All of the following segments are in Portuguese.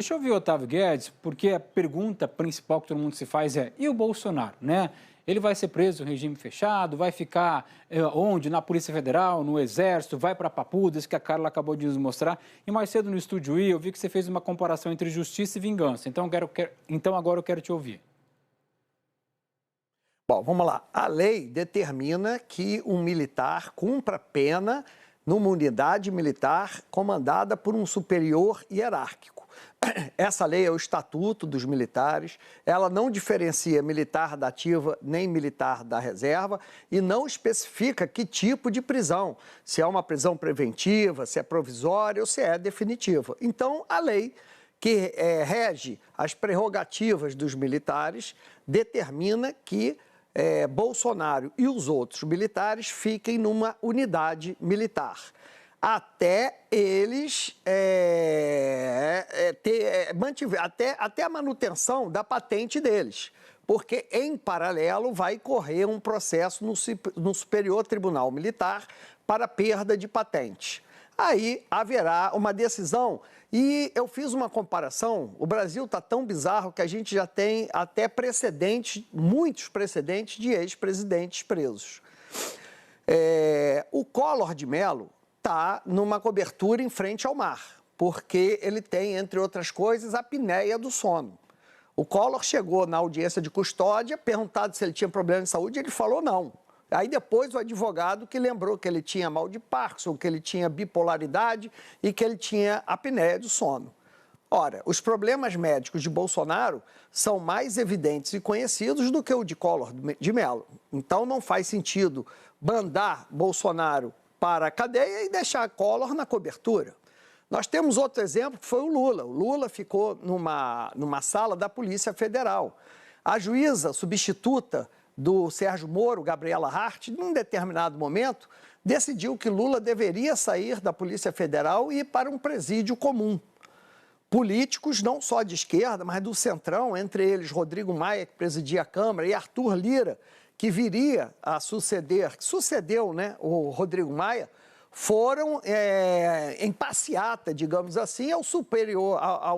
Deixa eu ouvir o Otávio Guedes, porque a pergunta principal que todo mundo se faz é: e o Bolsonaro, né? Ele vai ser preso em regime fechado, vai ficar onde? Na Polícia Federal, no Exército, vai para Papudas, que a Carla acabou de nos mostrar. E mais cedo no Estúdio I, eu vi que você fez uma comparação entre justiça e vingança. Então agora eu quero te ouvir. Bom, vamos lá. A lei determina que um militar cumpra pena numa unidade militar comandada por um superior hierárquico. Essa lei é o Estatuto dos Militares, ela não diferencia militar da ativa nem militar da reserva e não especifica que tipo de prisão, se é uma prisão preventiva, se é provisória ou se é definitiva. Então, a lei que rege as prerrogativas dos militares determina que Bolsonaro e os outros militares fiquem numa unidade militar, até eles até a manutenção da patente deles, porque em paralelo vai correr um processo no Superior Tribunal Militar para perda de patente. Aí haverá uma decisão e eu fiz uma comparação, o Brasil está tão bizarro que a gente já tem até precedentes, muitos precedentes de ex-presidentes presos. O Collor de Mello está numa cobertura em frente ao mar, porque ele tem, entre outras coisas, a apneia do sono. O Collor chegou na audiência de custódia, perguntado se ele tinha problema de saúde, ele falou não. Aí depois o advogado que lembrou que ele tinha mal de Parkinson, que ele tinha bipolaridade e que ele tinha apneia do sono. Ora, os problemas médicos de Bolsonaro são mais evidentes e conhecidos do que o de Collor de Mello. Então não faz sentido mandar Bolsonaro para a cadeia e deixar Collor na cobertura. Nós temos outro exemplo que foi o Lula. O Lula ficou numa sala da Polícia Federal. A juíza substituta do Sérgio Moro, Gabriela Hart, num determinado momento, decidiu que Lula deveria sair da Polícia Federal e ir para um presídio comum. Políticos, não só de esquerda, mas do centrão, entre eles Rodrigo Maia, que presidia a Câmara, e Arthur Lira, que viria a suceder, que sucedeu, né, o Rodrigo Maia, foram em passeata, digamos assim, ao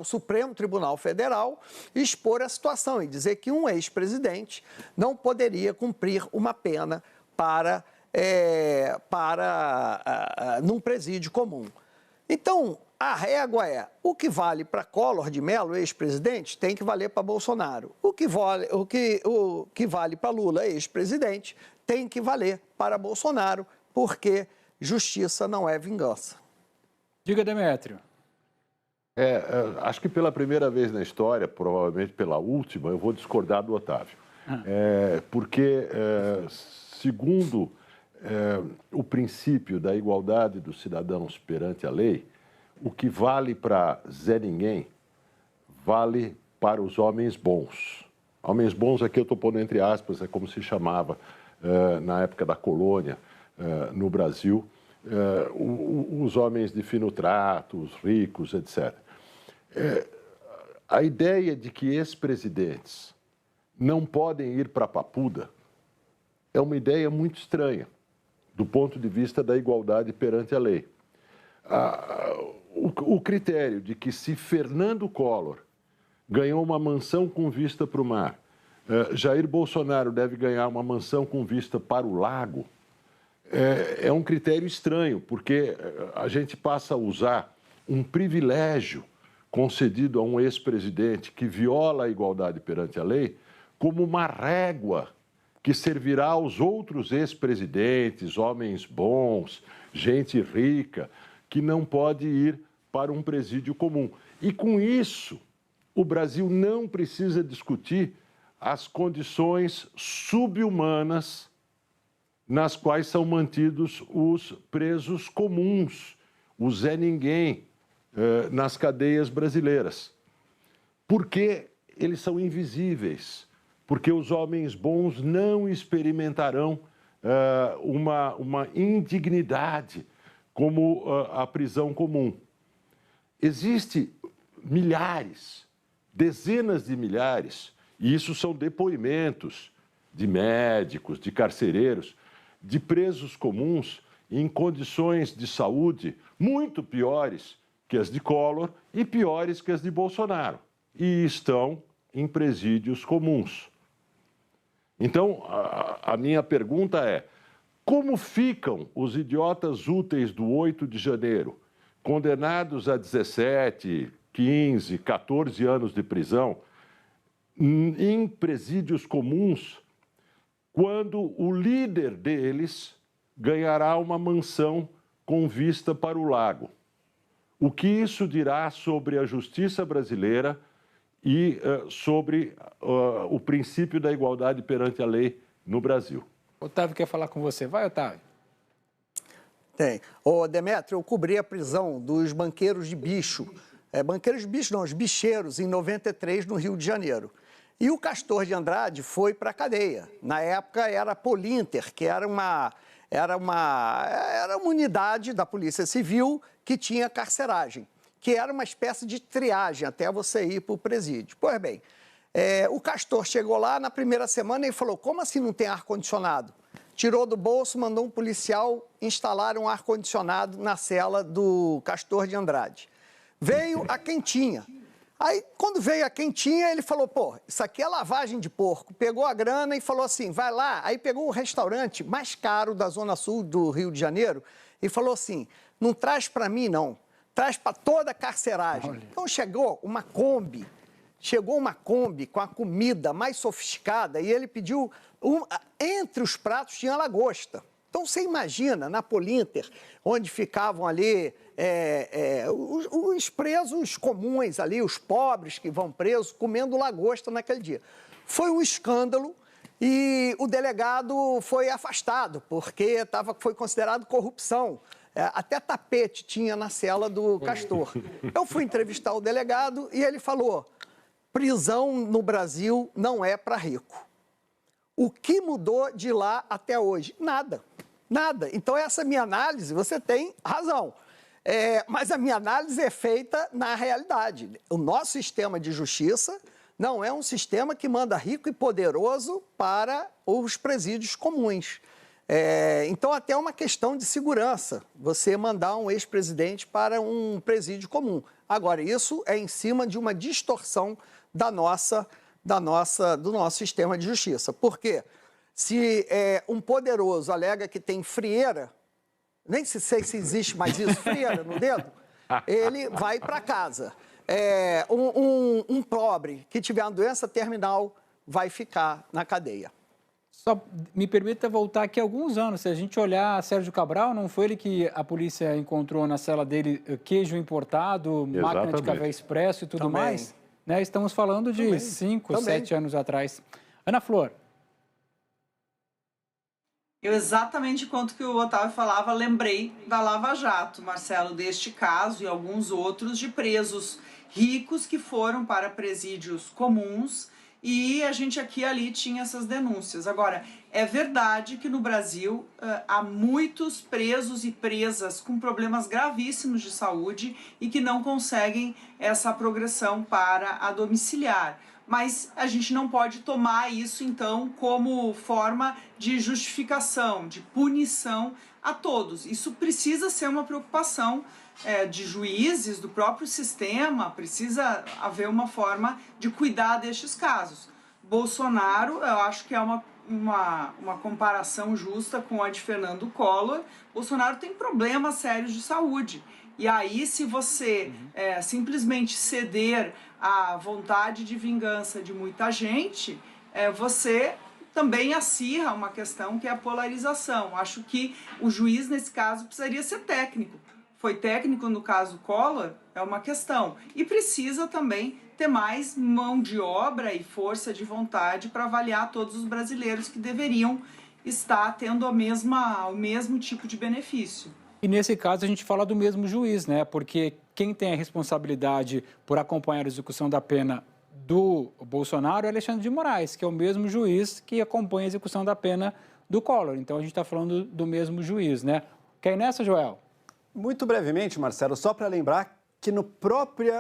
Supremo Tribunal Federal expor a situação e dizer que um ex-presidente não poderia cumprir uma pena num presídio comum. Então, a régua é: o que vale para Collor de Mello, ex-presidente, tem que valer para Bolsonaro. O que vale para Lula, ex-presidente, tem que valer para Bolsonaro, porque justiça não é vingança. Diga, Demétrio. Acho que pela primeira vez na história, provavelmente pela última, eu vou discordar do Otávio. Porque, segundo o princípio da igualdade dos cidadãos perante a lei, o que vale para Zé Ninguém vale para os homens bons. Homens bons aqui eu estou pondo entre aspas, é como se chamava na época da colônia no Brasil, os homens de fino trato, os ricos, etc. A ideia de que ex-presidentes não podem ir para Papuda é uma ideia muito estranha, do ponto de vista da igualdade perante a lei. O critério de que se Fernando Collor ganhou uma mansão com vista para o mar, Jair Bolsonaro deve ganhar uma mansão com vista para o lago, é um critério estranho, porque a gente passa a usar um privilégio concedido a um ex-presidente que viola a igualdade perante a lei como uma régua que servirá aos outros ex-presidentes, homens bons, gente rica, que não pode ir para um presídio comum. E com isso, o Brasil não precisa discutir as condições subhumanas nas quais são mantidos os presos comuns, os Zé Ninguém, nas cadeias brasileiras. Porque eles são invisíveis, porque os homens bons não experimentarão uma indignidade como a prisão comum. Existem milhares, dezenas de milhares, e isso são depoimentos de médicos, de carcereiros, de presos comuns em condições de saúde muito piores que as de Collor e piores que as de Bolsonaro. E estão em presídios comuns. Então, a minha pergunta é: como ficam os idiotas úteis do 8 de janeiro, condenados a 17, 15, 14 anos de prisão, em presídios comuns, quando o líder deles ganhará uma mansão com vista para o lago? O que isso dirá sobre a justiça brasileira e sobre o princípio da igualdade perante a lei no Brasil? Otávio quer falar com você. Vai, Otávio. Tem. Ô, Demétrio, eu cobri a prisão dos banqueiros de bicho. Banqueiros de bicho não, os bicheiros, em 93, no Rio de Janeiro. E o Castor de Andrade foi para a cadeia. Na época era a Polinter, que era uma unidade da Polícia Civil que tinha carceragem, que era uma espécie de triagem até você ir para o presídio. Pois bem, o Castor chegou lá na primeira semana e falou: como assim não tem ar-condicionado? Tirou do bolso, mandou um policial instalar um ar-condicionado na cela do Castor de Andrade. Veio a quentinha. Aí, quando veio a quentinha, ele falou: pô, isso aqui é lavagem de porco. Pegou a grana e falou assim: vai lá. Aí pegou o restaurante mais caro da Zona Sul do Rio de Janeiro e falou assim: não traz para mim, não. Traz para toda a carceragem. Olha. Então chegou uma Kombi com a comida mais sofisticada e ele pediu, entre os pratos tinha lagosta. Então você imagina, na Polinter, onde ficavam ali os presos comuns ali, os pobres que vão presos, comendo lagosta naquele dia. Foi um escândalo e o delegado foi afastado, porque foi considerado corrupção. Até tapete tinha na cela do Castor. Eu fui entrevistar o delegado e ele falou: prisão no Brasil não é para rico. O que mudou de lá até hoje? Nada. Nada. Então, essa minha análise, você tem razão. Mas a minha análise é feita na realidade. O nosso sistema de justiça não é um sistema que manda rico e poderoso para os presídios comuns. Então, até é uma questão de segurança, você mandar um ex-presidente para um presídio comum. Agora, isso é em cima de uma distorção do nosso sistema de justiça. Por quê? Se um poderoso alega que tem frieira, nem sei se existe mais isso, frieira no dedo, ele vai para casa. Um pobre que tiver uma doença terminal vai ficar na cadeia. Só me permita voltar aqui alguns anos. Se a gente olhar Sérgio Cabral, não foi ele que a polícia encontrou na cela dele queijo importado, máquina de café expresso e tudo mais? Né? Estamos falando de 5, 7 anos atrás. Ana Flor. Eu, exatamente enquanto que o Otávio falava, lembrei da Lava Jato, Marcelo, deste caso e alguns outros de presos ricos que foram para presídios comuns e a gente aqui e ali tinha essas denúncias. Agora, é verdade que no Brasil há muitos presos e presas com problemas gravíssimos de saúde e que não conseguem essa progressão para a domiciliar. Mas a gente não pode tomar isso, então, como forma de justificação, de punição a todos. Isso precisa ser uma preocupação de juízes, do próprio sistema, precisa haver uma forma de cuidar destes casos. Bolsonaro, eu acho que é uma comparação justa com a de Fernando Collor. Bolsonaro tem problemas sérios de saúde. E aí, se você simplesmente ceder à vontade de vingança de muita gente, você também acirra uma questão que é a polarização. Acho que o juiz, nesse caso, precisaria ser técnico. Foi técnico no caso Collor, é uma questão. E precisa também ter mais mão de obra e força de vontade para avaliar todos os brasileiros que deveriam estar tendo o mesmo tipo de benefício. E nesse caso a gente fala do mesmo juiz, né? Porque quem tem a responsabilidade por acompanhar a execução da pena do Bolsonaro é Alexandre de Moraes, que é o mesmo juiz que acompanha a execução da pena do Collor. Então a gente está falando do mesmo juiz, né? Quer ir nessa, Joel? Muito brevemente, Marcelo, só para lembrar que no próprio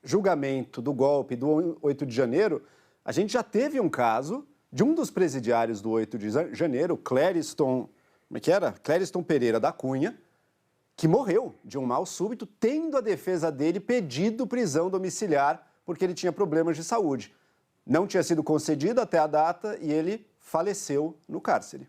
julgamento do golpe do 8 de janeiro, a gente já teve um caso de um dos presidiários do 8 de janeiro, Clériston Pereira da Cunha, que morreu de um mal súbito, tendo a defesa dele pedido prisão domiciliar porque ele tinha problemas de saúde. Não tinha sido concedido até a data e ele faleceu no cárcere.